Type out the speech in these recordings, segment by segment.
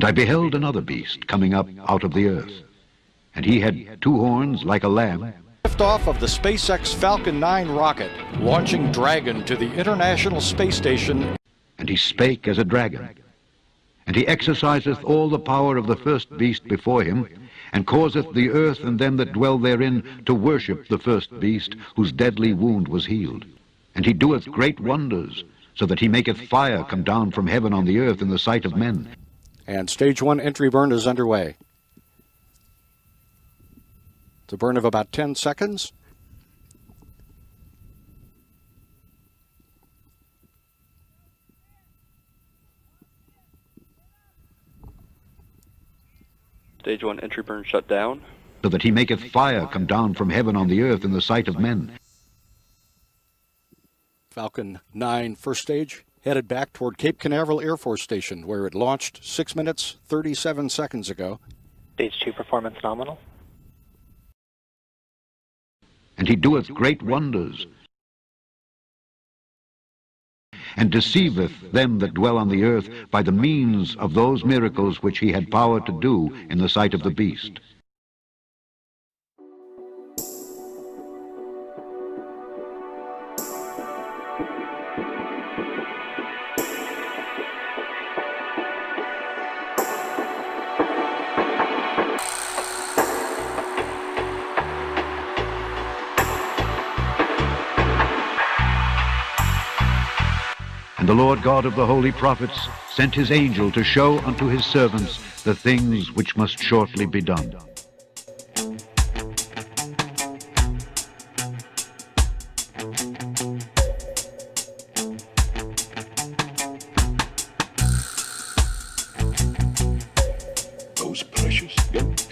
And I beheld another beast coming up out of the earth, and he had two horns like a lamb. Liftoff of the SpaceX Falcon 9 rocket, launching Dragon to the International Space Station. And he spake as a dragon, and he exerciseth all the power of the first beast before him, and causeth the earth and them that dwell therein to worship the first beast, whose deadly wound was healed. And he doeth great wonders, so that he maketh fire come down from heaven on the earth in the sight of men. And stage 1 entry burn is underway. It's a burn of about 10 seconds. Stage 1 entry burn shut down. So that he maketh fire come down from heaven on the earth in the sight of men. Falcon 9 first stage headed back toward Cape Canaveral Air Force Station, where it launched 6 minutes, 37 seconds ago. Stage 2 performance nominal. And he doeth great wonders, and deceiveth them that dwell on the earth by the means of those miracles which he had power to do in the sight of the beast. And the Lord God of the holy prophets sent his angel to show unto his servants the things which must shortly be done. Those precious young people.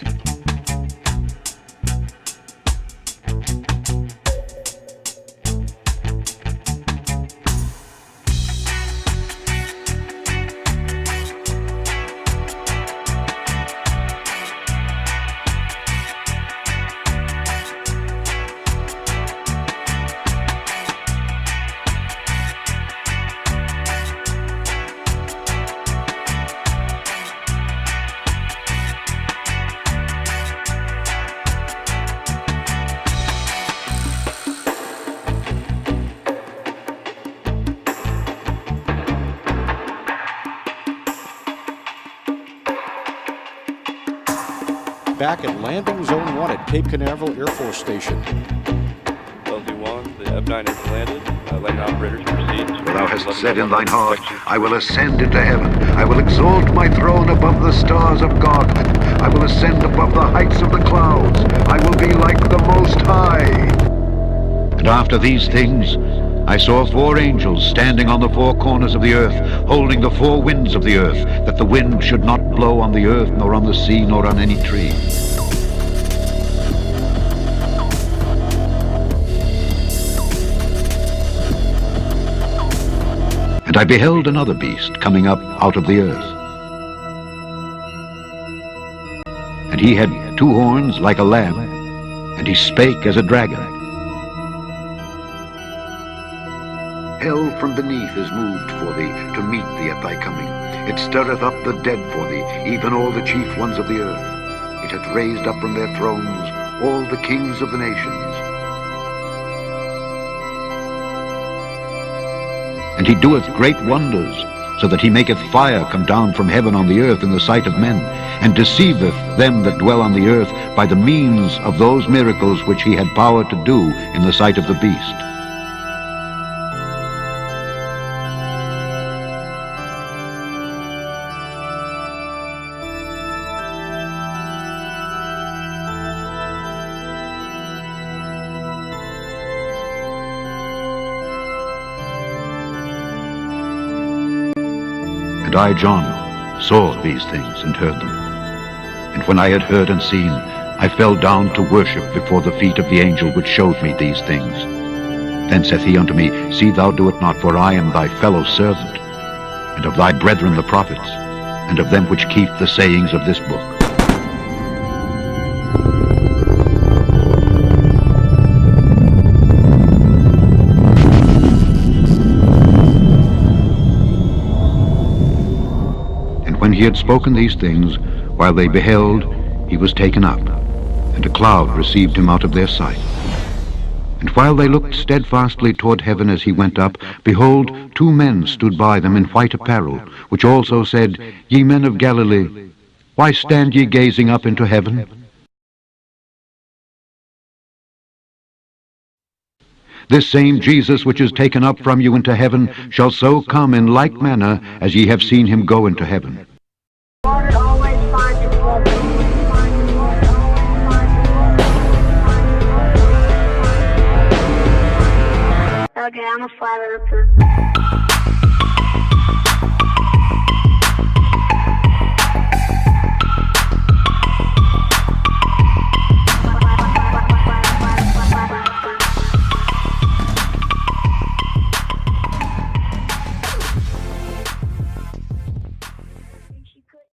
Back at landing zone 1 at Cape Canaveral Air Force Station. LZ1, the F9 has landed. Landing operators proceed. Thou hast said in thine heart, I will ascend into heaven. I will exalt my throne above the stars of God. I will ascend above the heights of the clouds. I will be like the Most High. And after these things, I saw 4 angels standing on the 4 corners of the earth, holding the 4 winds of the earth, that the wind should not blow on the earth, nor on the sea, nor on any tree. And I beheld another beast coming up out of the earth. And he had 2 horns like a lamb, and he spake as a dragon. Hell from beneath is moved for thee, to meet thee at thy coming. It stirreth up the dead for thee, even all the chief ones of the earth. It hath raised up from their thrones all the kings of the nations. And he doeth great wonders, so that he maketh fire come down from heaven on the earth in the sight of men, and deceiveth them that dwell on the earth by the means of those miracles which he had power to do in the sight of the beast. And I, John, saw these things and heard them. And when I had heard and seen, I fell down to worship before the feet of the angel which showed me these things. Then saith he unto me, See thou do it not, for I am thy fellow servant, and of thy brethren the prophets, and of them which keep the sayings of this book. When when he had spoken these things, while they beheld, he was taken up, and a cloud received him out of their sight. And while they looked steadfastly toward heaven as he went up, behold, 2 men stood by them in white apparel, which also said, Ye men of Galilee, why stand ye gazing up into heaven? This same Jesus which is taken up from you into heaven shall so come in like manner as ye have seen him go into heaven. Okay, I'm a flat earther.